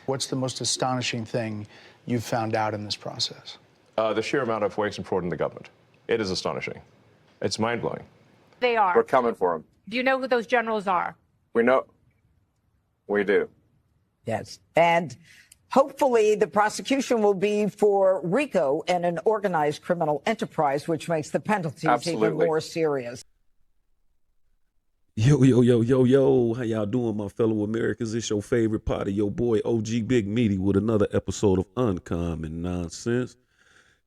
What's the most astonishing thing you've found out in this process? The sheer amount of waste and fraud in the government. It is astonishing. It's mind-blowing. They are. We're coming for them. Do you know who those generals are? We know. We do. Yes. And hopefully the prosecution will be for RICO and an organized criminal enterprise, which makes the penalties even more serious. Yo, yo, yo, yo, yo. How y'all doing, my fellow Americans? It's your favorite part of your boy, OG Big Meaty, with another episode of Uncommon Nonsense.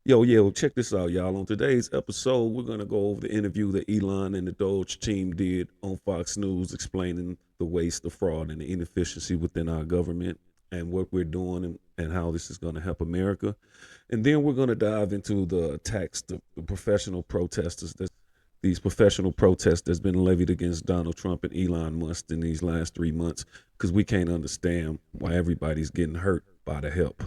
Yo, check this out, y'all. On today's episode, we're going to go over the interview that Elon and the DOGE team did on Fox News explaining the waste, the fraud, and the inefficiency within our government and what we're doing and how this is going to help America. And then we're going to dive into the attacks, the professional protesters, these professional protests that's been levied against Donald Trump and Elon Musk in these last 3 months, because we can't understand why everybody's getting hurt by the help.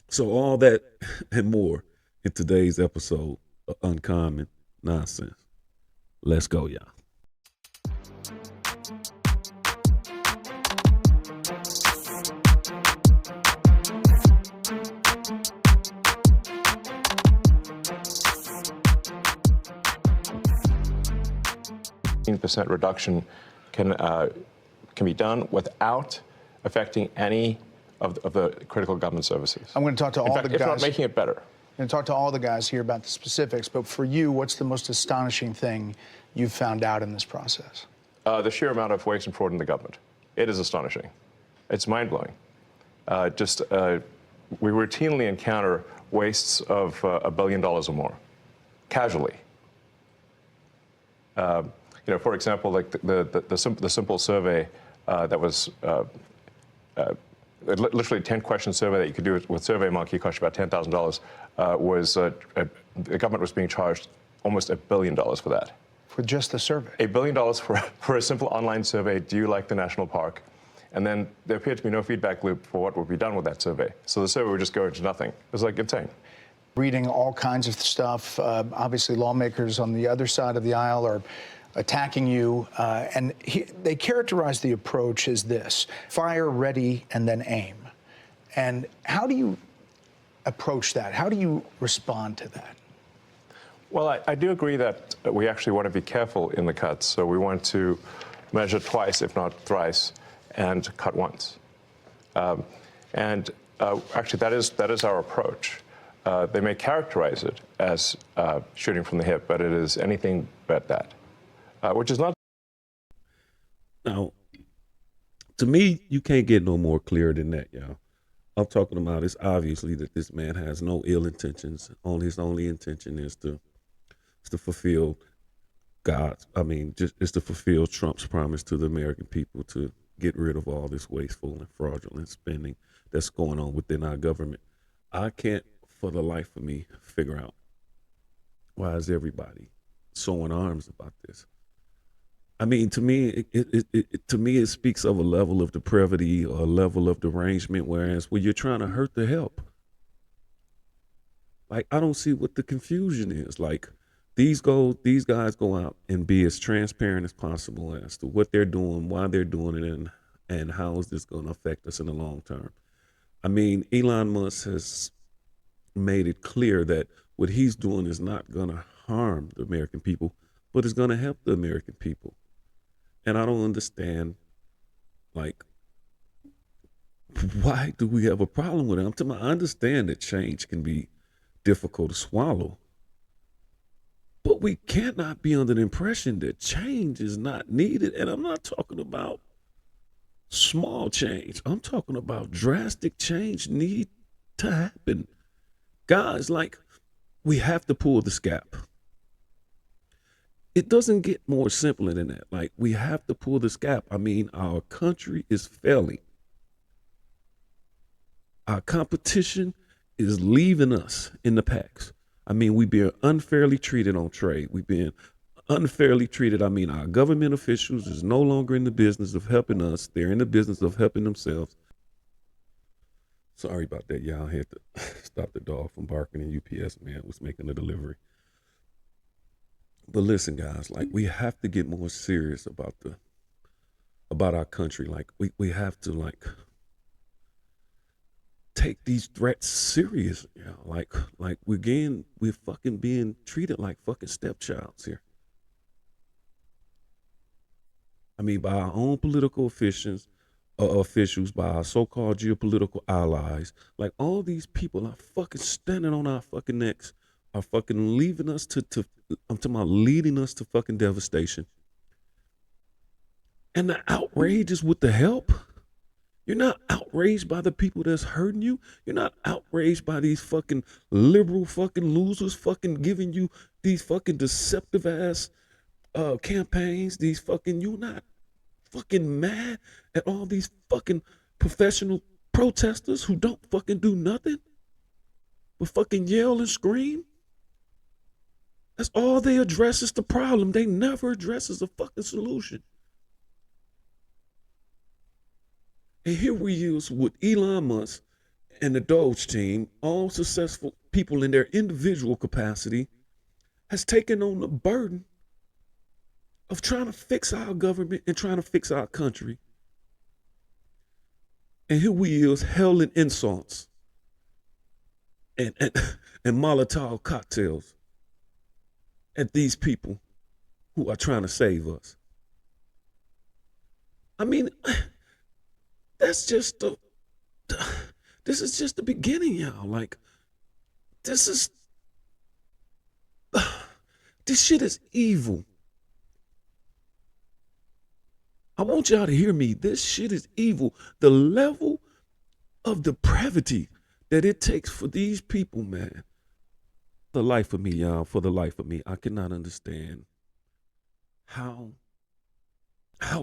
So all that and more in today's episode of Uncommon Nonsense. Let's go, y'all. % reduction can be done without affecting any of the critical government services. I'm going to talk to all the guys. If not making it better. I'm going to talk to all the guys here about the specifics, but for you, what's the most astonishing thing you've found out in this process? The sheer amount of waste and fraud in the government. It is astonishing. It's mind-blowing. We routinely encounter wastes of $1 billion or more, casually. For example, like the simple survey that was literally 10-question survey that you could do with SurveyMonkey, cost you about $10,000, was the government was being charged almost $1 billion for that. For just the survey? $1 billion for a simple online survey, do you like the national park? And then there appeared to be no feedback loop for what would be done with that survey. So the survey would just go into nothing. It was like insane. Reading all kinds of stuff. Obviously, lawmakers on the other side of the aisle are attacking you, and they characterize the approach as this: fire, ready, and then aim. And how do you approach that? How do you respond to that? Well, I do agree that we actually want to be careful in the cuts. So we want to measure twice, if not thrice, and cut once. Actually, that is our approach. They may characterize it as shooting from the hip, but it is anything but that. Which is not. Now, to me, you can't get no more clear than that, y'all. I'm talking about it's obviously that this man has no ill intentions. His only intention is to fulfill it's to fulfill Trump's promise to the American people to get rid of all this wasteful and fraudulent spending that's going on within our government. I can't, for the life of me, figure out why is everybody so in arms about this. I mean, to me, it speaks of a level of depravity or a level of derangement, whereas when you're trying to hurt the help. Like, I don't see what the confusion is. Like, these guys go out and be as transparent as possible as to what they're doing, why they're doing it, and how is this going to affect us in the long term. I mean, Elon Musk has made it clear that what he's doing is not going to harm the American people, but it's going to help the American people. And I don't understand, like, why do we have a problem with it? I understand that change can be difficult to swallow, but we cannot be under the impression that change is not needed. And I'm not talking about small change. I'm talking about drastic change need to happen. Guys, like, we have to pull this gap. It doesn't get more simpler than that. Like, we have to pull this gap. I mean, our country is failing. Our competition is leaving us in the packs. I mean, we've been unfairly treated on trade. We've been unfairly treated. I mean, our government officials is no longer in the business of helping us. They're in the business of helping themselves. Sorry about that, y'all. I had to stop the dog from barking, and UPS man was making a delivery. But listen, guys, like, we have to get more serious about our country. Like, we have to, like, take these threats serious. You know, like we're fucking being treated like fucking stepchilds here. I mean, by our own political officials, by our so-called geopolitical allies. Like, all these people are fucking standing on our fucking necks, are fucking leaving us I'm talking about leading us to fucking devastation. And the outrage is with the help. You're not outraged by the people that's hurting you. You're not outraged by these fucking liberal fucking losers fucking giving you these fucking deceptive ass campaigns. You're not fucking mad at all these fucking professional protesters who don't fucking do nothing but fucking yell and scream. That's all they address is the problem. They never addresses the fucking solution. And here we use with Elon Musk and the DOGE team, all successful people in their individual capacity, has taken on the burden of trying to fix our government and trying to fix our country. And here we use hell and insults and Molotov cocktails at these people who are trying to save us. I mean, this is just the beginning, y'all. Like, this shit is evil. I want y'all to hear me. This shit is evil. The level of depravity that it takes for these people, man. The life of me, y'all, for the life of me, I cannot understand how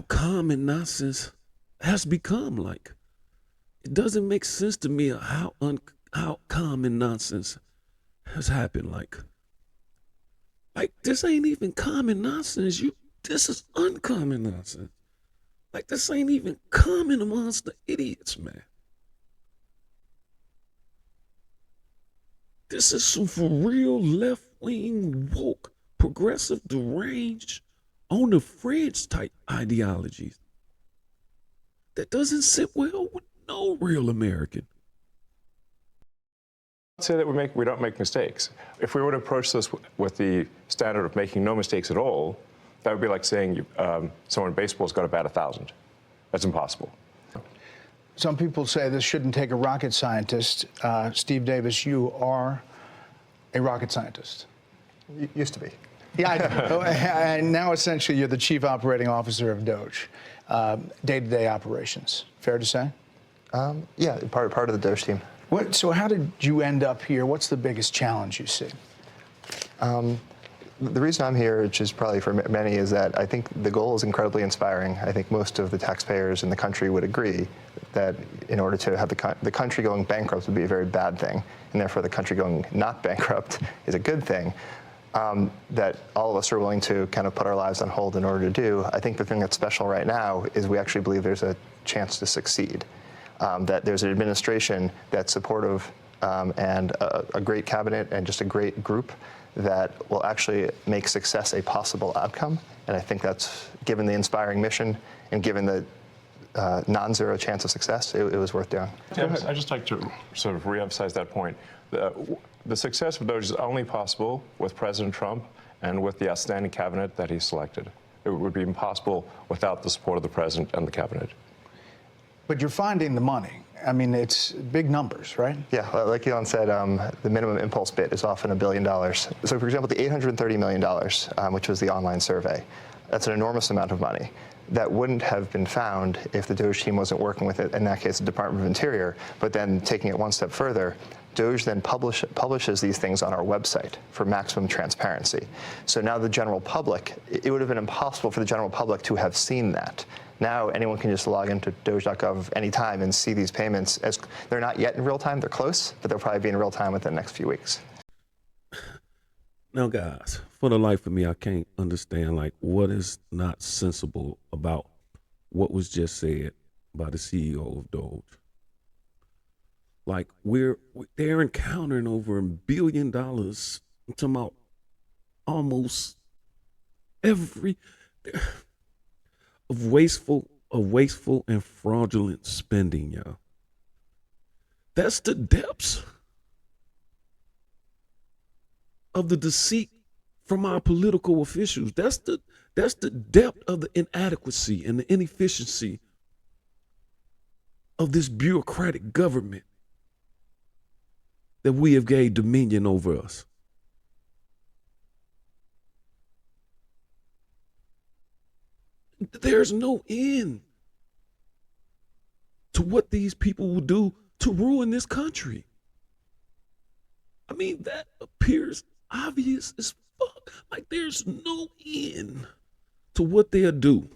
common nonsense has become. Like, it doesn't make sense to me how common nonsense has happened. Like this ain't even common nonsense. This is uncommon nonsense. Like, this ain't even common amongst the idiots, man. This is some for real left-wing, woke, progressive, deranged, on the fringe type ideologies that doesn't sit well with no real American. Let's say that we don't make mistakes. If we were to approach this with the standard of making no mistakes at all, that would be like saying someone in baseball's got to bat 1,000. That's impossible. Some people say this shouldn't take a rocket scientist. Steve Davis, you are a rocket scientist. Used to be. Yeah, I know. And now essentially you're the chief operating officer of DOGE, day-to-day operations. Fair to say? Yeah, part of the DOGE team. So how did you end up here? What's the biggest challenge you see? The reason I'm here, which is probably for many, is that I think the goal is incredibly inspiring. I think most of the taxpayers in the country would agree that in order to have the country going bankrupt would be a very bad thing, and therefore the country going not bankrupt is a good thing. That all of us are willing to kind of put our lives on hold in order to do. I think the thing that's special right now is we actually believe there's a chance to succeed. That there's an administration that's supportive and a great cabinet and just a great group that will actually make success a possible outcome. And I think that's, given the inspiring mission and given the non-zero chance of success, it was worth doing. I'd just like to sort of re-emphasize that point. The success of DOGE is only possible with President Trump and with the outstanding cabinet that he selected. It would be impossible without the support of the president and the cabinet. But you're finding the money. I mean, it's big numbers, right? Yeah, like Elon said, the minimum impulse bid is often $1 billion. So, for example, the $830 million, which was the online survey, that's an enormous amount of money. That wouldn't have been found if the DOGE team wasn't working with it, in that case, the Department of Interior. But then taking it one step further, DOGE then publishes these things on our website for maximum transparency. So now the general public, it would have been impossible for the general public to have seen that. Now anyone can just log into doge.gov anytime and see these payments. As they're not yet in real time, they're close, but they'll probably be in real time within the next few weeks. Now, guys, for the life of me, I can't understand, like, what is not sensible about what was just said by the CEO of DOGE. Like, they're encountering over $1 billion. I'm talking about almost every of wasteful and fraudulent spending, y'all. That's the depths of the deceit from our political officials. That's the depth of the inadequacy and the inefficiency of this bureaucratic government that we have gained dominion over us. There's no end to what these people will do to ruin this country. I mean, that appears obvious as fuck. Like, there's no end to what they'll do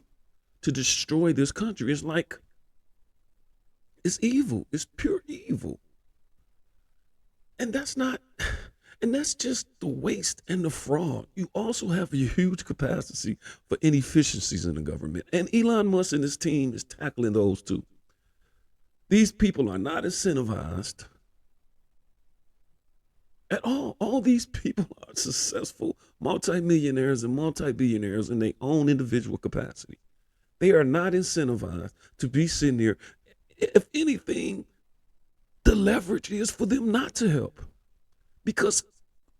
to destroy this country. It's like, it's evil. It's pure evil. And that's just the waste and the fraud. You also have a huge capacity for inefficiencies in the government. And Elon Musk and his team is tackling those too. These people are not incentivized at all. All these people are successful multimillionaires and multi-billionaires in their own individual capacity. They are not incentivized to be sitting there. If anything, the leverage is for them not to help, because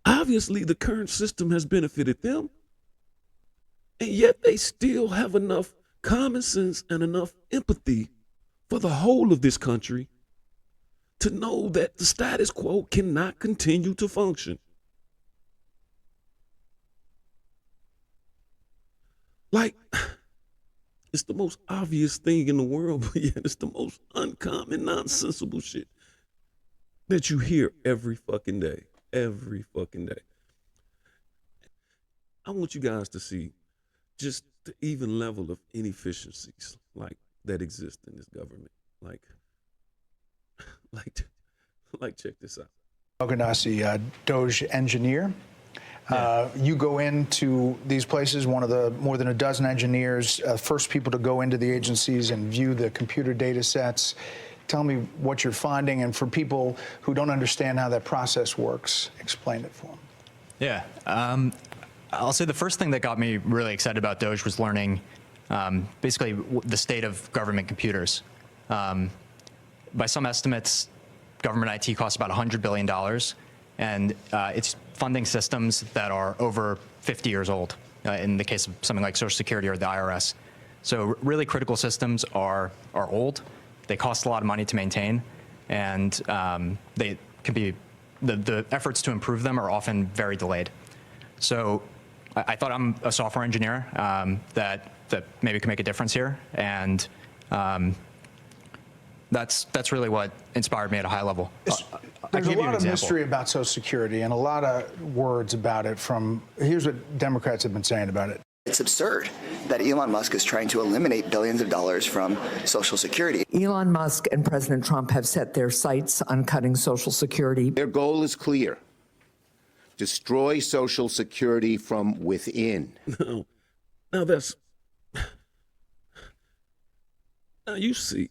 obviously the current system has benefited them, and yet they still have enough common sense and enough empathy for the whole of this country to know that the status quo cannot continue to function. Like, it's the most obvious thing in the world, but yet it's the most uncommon, nonsensical shit that you hear every fucking day. Every fucking day. I want you guys to see just the even level of inefficiencies like that exist in this government. Like check this out. Oganasi, DOGE engineer. You go into these places, one of the more than a dozen engineers, first people to go into the agencies and view the computer data sets. Tell me what you're finding, and for people who don't understand how that process works, explain it for them. Yeah, I'll say the first thing that got me really excited about DOGE was learning basically the state of government computers. By some estimates, government IT costs about $100 billion, and it's funding systems that are over 50 years old, in the case of something like Social Security or the IRS. So really critical systems are old. They cost a lot of money to maintain, and they can be, the efforts to improve them are often very delayed. So I thought, I'm a software engineer that maybe can make a difference here, and that's really what inspired me at a high level. There's a lot of mystery about Social Security and a lot of words about it from, here's what Democrats have been saying about it. It's absurd that Elon Musk is trying to eliminate billions of dollars from Social Security. Elon Musk and President Trump have set their sights on cutting Social Security. Their goal is clear: destroy Social Security from within. Now that's, now you see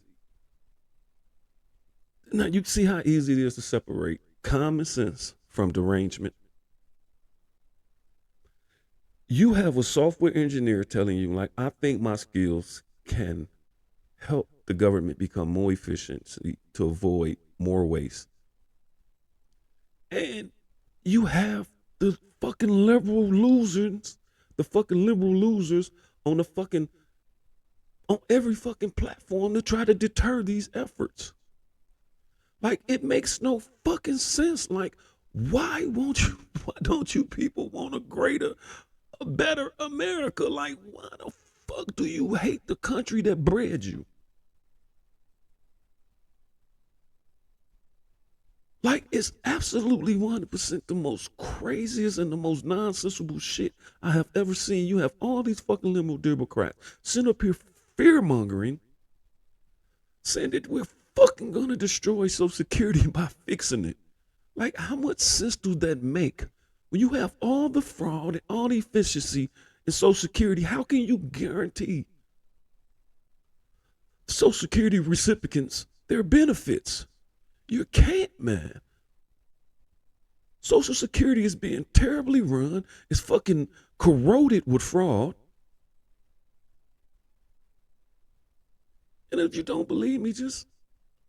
how easy it is to separate common sense from derangement. You have a software engineer telling you, like, I think my skills can help the government become more efficient to avoid more waste. And you have the fucking liberal losers on on every fucking platform to try to deter these efforts. Like, it makes no fucking sense. Like, why don't you people want a better America? Like, why the fuck do you hate the country that bred you? Like, it's absolutely 100% the most craziest and the most nonsensical shit I have ever seen. You have all these fucking liberal Democrats sitting up here fear-mongering, saying that we're fucking gonna destroy Social Security by fixing it. Like, how much sense does that make? When you have all the fraud and all the efficiency in Social Security, how can you guarantee Social Security recipients their benefits? You can't, man. Social Security is being terribly run. It's fucking corroded with fraud. And if you don't believe me, just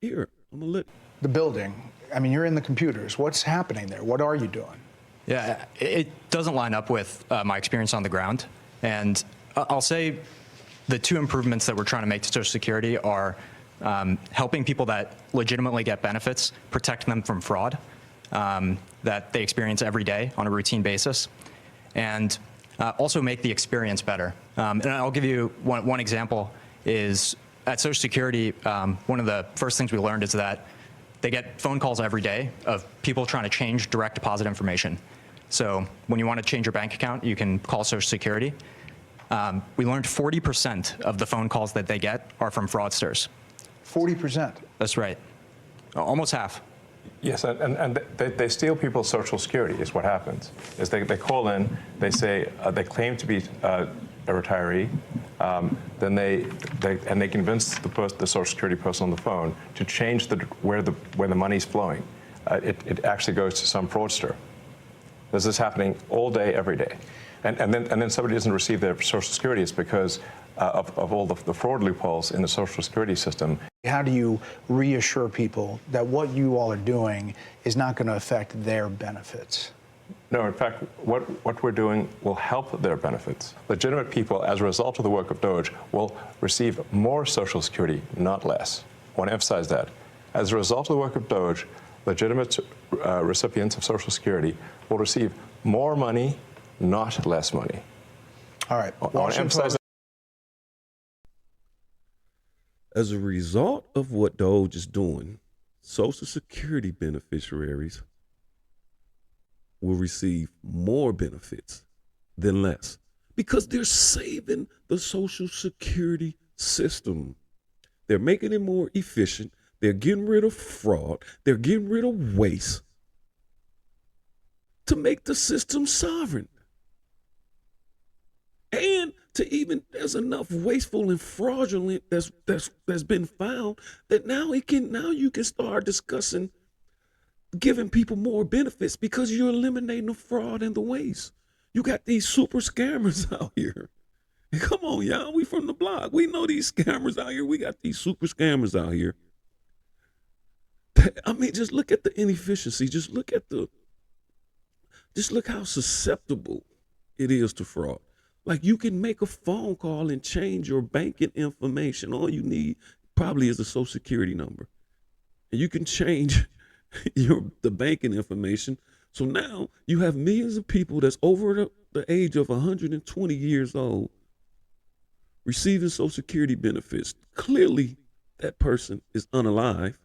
here. I'm gonna let The building, I mean, you're in the computers. What's happening there? What are you doing? Yeah, it doesn't line up with my experience on the ground. And I'll say the two improvements that we're trying to make to Social Security are helping people that legitimately get benefits, protect them from fraud that they experience every day on a routine basis, and also make the experience better. And I'll give you one example is at Social Security, one of the first things we learned is that they get phone calls every day of people trying to change direct deposit information. So when you want to change your bank account, you can call Social Security. We learned 40% of the phone calls that they get are from fraudsters. 40%? That's right. Almost half. Yes, and they steal people's Social Security is what happens. Is they call in, they say, they claim to be a retiree, then they convince the Social Security person on the phone to change where the money's flowing. It actually goes to some fraudster. This is happening all day, every day. And then somebody doesn't receive their Social Security. It's because of all the fraud loopholes in the Social Security system. How do you reassure people that what you all are doing is not going to affect their benefits? No, in fact, what we're doing will help their benefits. Legitimate people, as a result of the work of DOGE, will receive more Social Security, not less. I want to emphasize that. As a result of the work of DOGE, legitimate recipients of Social Security will receive more money, not less money. All right. I want to emphasize that. As a result of what DOGE is doing, Social Security beneficiaries will receive more benefits than less because they're saving the Social Security system. They're making it more efficient. They're getting rid of fraud. They're getting rid of waste to make the system sovereign. And to even, there's enough wasteful and fraudulent that's been found that now you can start discussing giving people more benefits because you're eliminating the fraud and the waste. You got these super scammers out here. And come on, y'all, we from the block. We know these scammers out here. We got these super scammers out here. I mean, just look at the inefficiency. Just look how susceptible it is to fraud. Like, you can make a phone call and change your banking information. All you need probably is a Social Security number. And you can change the banking information. So now you have millions of people that's over the age of 120 years old receiving Social Security benefits. Clearly, that person is unalive.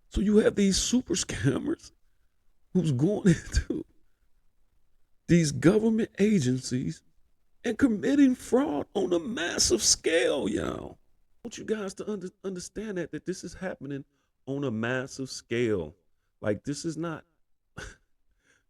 So you have these super scammers who's going into these government agencies and committing fraud on a massive scale, y'all. I want you guys to understand that this is happening on a massive scale. Like, this is not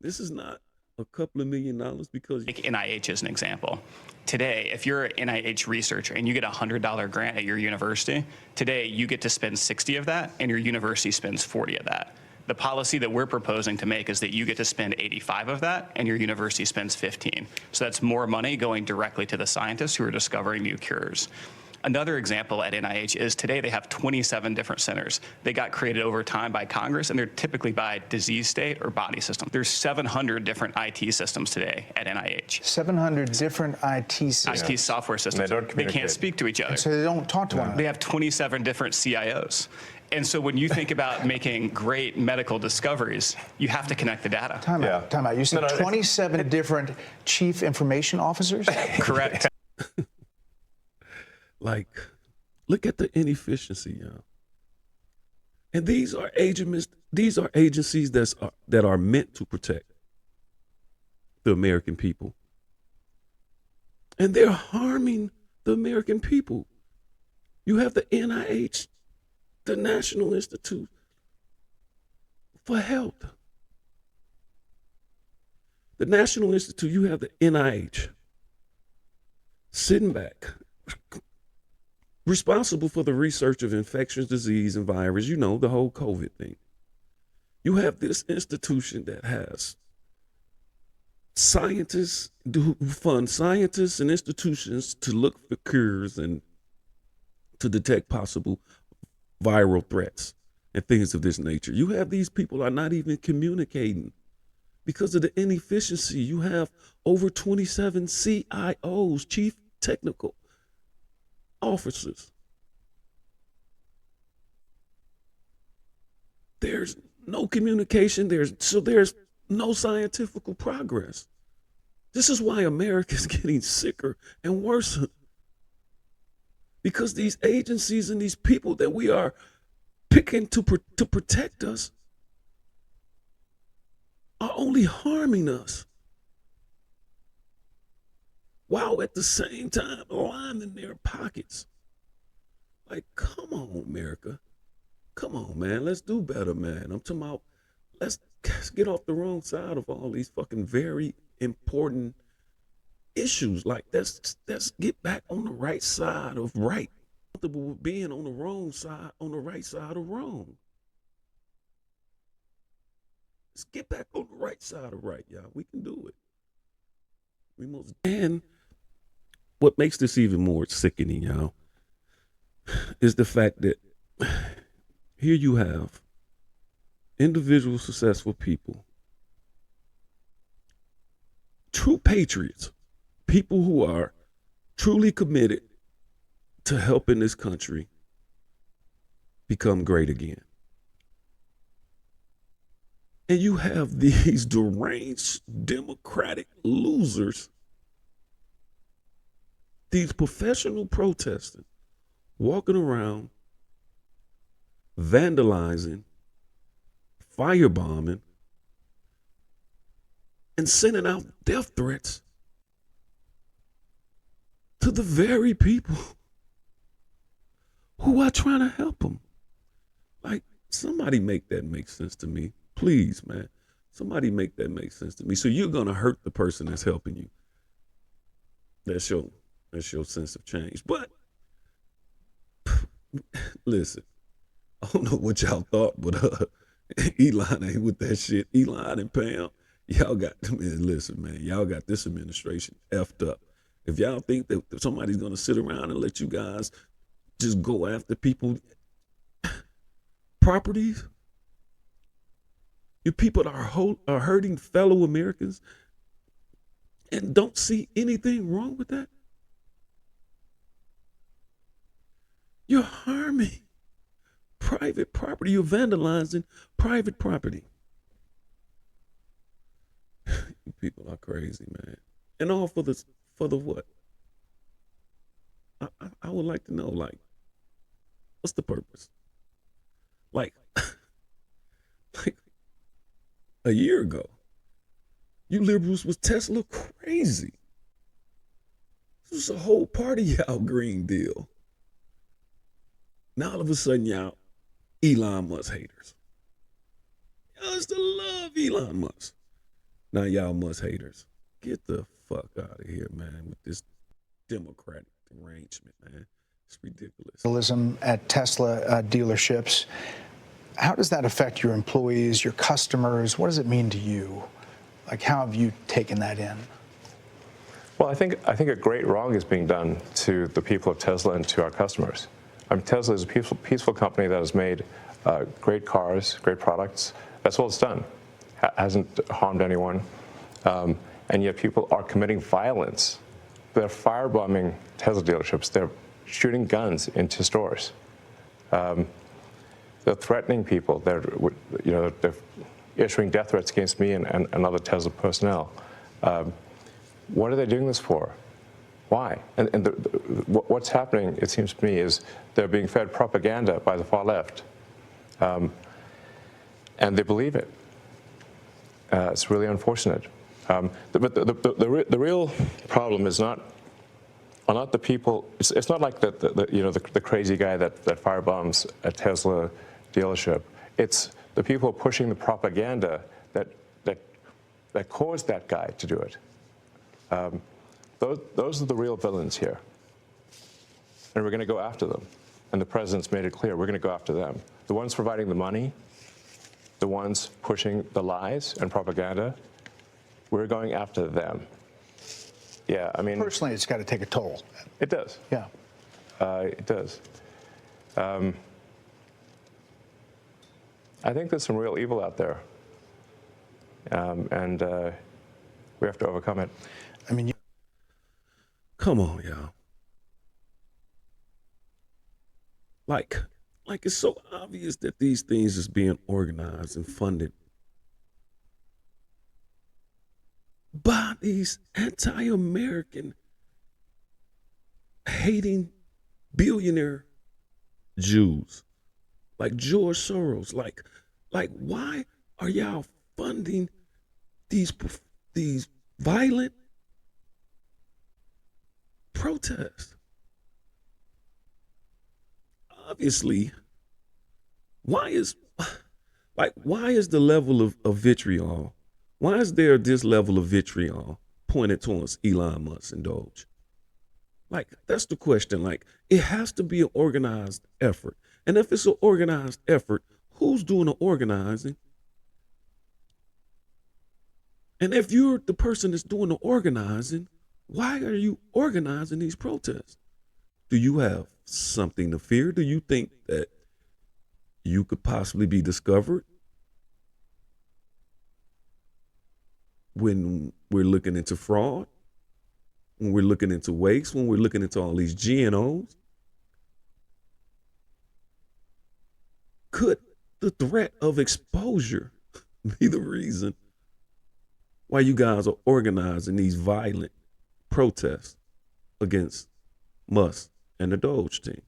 a couple of $1 million because Take NIH as an example. Today, if you're an NIH researcher and you get a $100 grant at your university, today you get to spend 60 of that and your university spends 40 of that. The policy that we're proposing to make is that you get to spend 85 of that and your university spends 15. So that's more money going directly to the scientists who are discovering new cures. Another example at NIH is today they have 27 different centers. They got created over time by Congress, and they're typically by disease state or body system. There's 700 different IT systems today at NIH. 700 different IT systems. IT software systems. They can't speak to each other. And so they don't talk to one another. They have 27 different CIOs. And so when you think about making great medical discoveries, you have to connect the data. Time out. You said 27 different chief information officers? Correct. Like, look at the inefficiency, y'all. And these are agencies that are meant to protect the American people. And they're harming the American people. You have the NIH, the National Institute for Health. The National Institute, you have the NIH sitting back, responsible for the research of infectious disease and virus, you know, the whole COVID thing. You have this institution that has scientists who fund scientists and institutions to look for cures and to detect possible viral threats and things of this nature. You have these people are not even communicating because of the inefficiency. You have over 27 CIOs, chief technical officers. There's no communication. There's no scientific progress. This is why America is getting sicker and worse. Because these agencies and these people that we are picking to protect us are only harming us, while at the same time lining their pockets. Like, come on, America. Come on, man. Let's do better, man. I'm talking about, let's get off the wrong side of all these fucking very important issues. Like, let's get back on the right side of right. Comfortable with being on the wrong side, on the right side of wrong. Let's get back on the right side of right, y'all. We can do it. And what makes this even more sickening, y'all, is the fact that here you have individual successful people, true patriots, people who are truly committed to helping this country become great again. And you have these deranged Democratic losers, these professional protesters, walking around, vandalizing, firebombing, and sending out death threats to the very people who are trying to help them. Like, somebody make that make sense to me. Please, man. Somebody make that make sense to me. So you're going to hurt the person that's helping you. That's your sense of change. But listen, I don't know what y'all thought, but Elon ain't with that shit. Elon and Pam, y'all got, man, listen, man, y'all got this administration effed up. If y'all think that somebody's going to sit around and let you guys just go after people, properties, you people are hurting fellow Americans and don't see anything wrong with that. You're harming private property. You're vandalizing private property. You people are crazy, man. And all for the what? I would like to know, like, what's the purpose? Like a year ago, you liberals was Tesla crazy. This was a whole part of y'all Green Deal. Now all of a sudden y'all Elon Musk haters. Y'all used to love Elon Musk. Now y'all Musk haters. Get the fuck out of here, man, with this Democratic arrangement, man. It's ridiculous. At Tesla dealerships, how does that affect your employees, your customers? What does it mean to you? Like, how have you taken that in? Well, I think a great wrong is being done to the people of Tesla and to our customers. Tesla is a peaceful company that has made great cars, great products. That's all it's done. Hasn't harmed anyone. And yet people are committing violence. They're firebombing Tesla dealerships. They're shooting guns into stores. They're threatening people. They're issuing death threats against me and other Tesla personnel. What are they doing this for? Why? And what's happening, it seems to me, is they're being fed propaganda by the far left. And they believe it. It's really unfortunate. But the real problem is not the people. It's not like the crazy guy that firebombs a Tesla dealership. It's the people pushing the propaganda that caused that guy to do it. Those are the real villains here. And we're going to go after them. And the president's made it clear, we're going to go after them. The ones providing the money, the ones pushing the lies and propaganda, we're going after them. Yeah, I mean... Personally, it's got to take a toll. It does. Yeah. It does. I think there's some real evil out there, and we have to overcome it. I mean, come on, y'all. Like it's so obvious that these things is being organized and funded by these anti-American hating billionaire Jews like George Soros. Like why are y'all funding these violent protests? Obviously, why is the level of vitriol? Why is there this level of vitriol pointed towards Elon Musk and DOGE? Like, that's the question. Like, it has to be an organized effort. And if it's an organized effort, who's doing the organizing? And if you're the person that's doing the organizing, why are you organizing these protests? Do you have something to fear? Do you think that you could possibly be discovered when we're looking into fraud, when we're looking into waste, when we're looking into all these GNOs? Could the threat of exposure be the reason why you guys are organizing these violent protests against Musk and the DOGE team?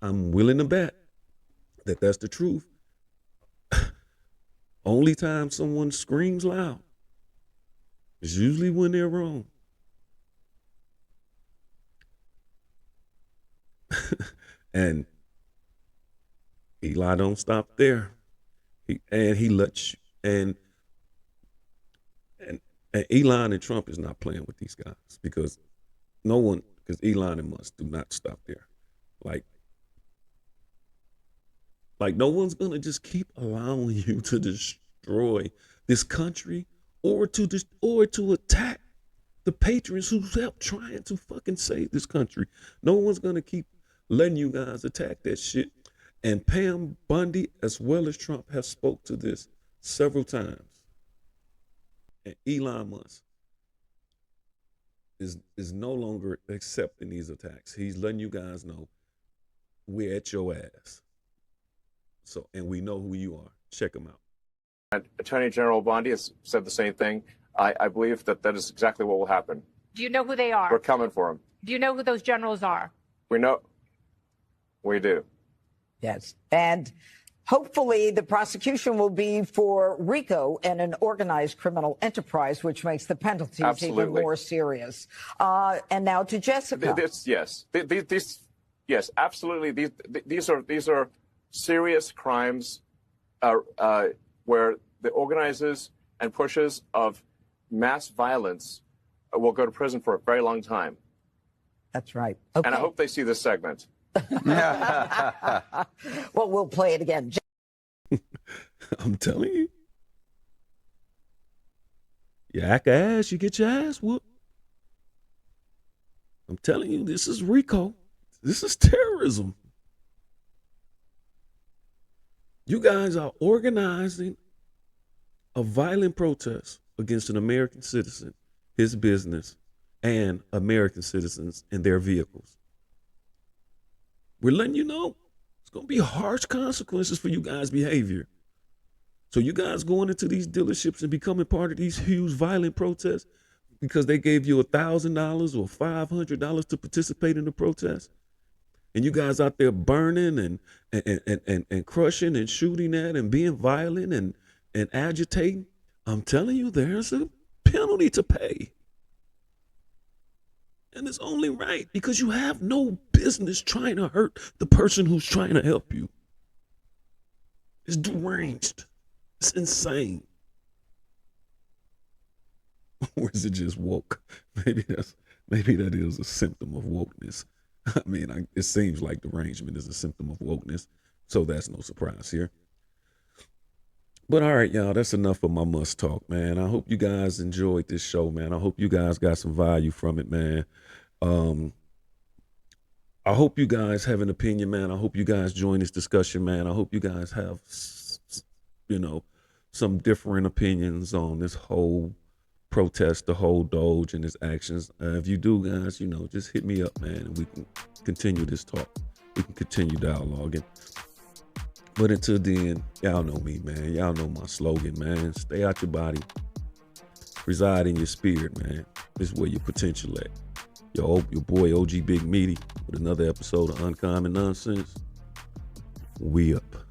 I'm willing to bet that that's the truth. Only time someone screams loud is usually when they're wrong. And Eli don't stop there. He lets you, and Elon and Trump is not playing with these guys because Elon and Musk do not stop there. Like no one's gonna just keep allowing you to destroy this country or to attack the patriots who helped trying to fucking save this country. No one's gonna keep letting you guys attack that shit. And Pam Bundy, as well as Trump, have spoke to this several times. And Elon Musk is no longer accepting these attacks. He's letting you guys know we're at your ass. So, and we know who you are. Check him out. Attorney General Bondi has said the same thing. I believe that is exactly what will happen. Do you know who they are? We're coming for him. Do you know who those generals are? We know. We do. Yes. And hopefully the prosecution will be for RICO and an organized criminal enterprise, which makes the penalties even more serious. And now to Jessica. Yes, absolutely. These are serious crimes where the organizers and pushers of mass violence will go to prison for a very long time. That's right. Okay. And I hope they see this segment. Well, we'll play it again. I'm telling you. You act ass, you get your ass whooped. I'm telling you, this is RICO. This is terrorism. You guys are organizing a violent protest against an American citizen, his business, and American citizens and their vehicles. We're letting you know it's going to be harsh consequences for you guys' behavior. So you guys going into these dealerships and becoming part of these huge violent protests because they gave you $1,000 or $500 to participate in the protest, and you guys out there burning and crushing and shooting at and being violent and agitating, I'm telling you, there's a penalty to pay. And it's only right because you have no business trying to hurt the person who's trying to help you. It's deranged. It's insane. Or is it just woke? Maybe that is a symptom of wokeness. I mean, it seems like derangement is a symptom of wokeness, so that's no surprise here. But all right, y'all, that's enough of my must talk, man. I hope you guys enjoyed this show, man. I hope you guys got some value from it, man. I hope you guys have an opinion, man. I hope you guys join this discussion, man. I hope you guys have, you know, some different opinions on this whole protest, the whole Doge and his actions. If you do, guys, you know, just hit me up, man, and we can continue this talk. We can continue dialoguing. But until then, y'all know me, man. Y'all know my slogan, man. Stay out your body. Reside in your spirit, man. This is where your potential at. Your boy OG Big Meaty with another episode of Uncommon Nonsense. We up.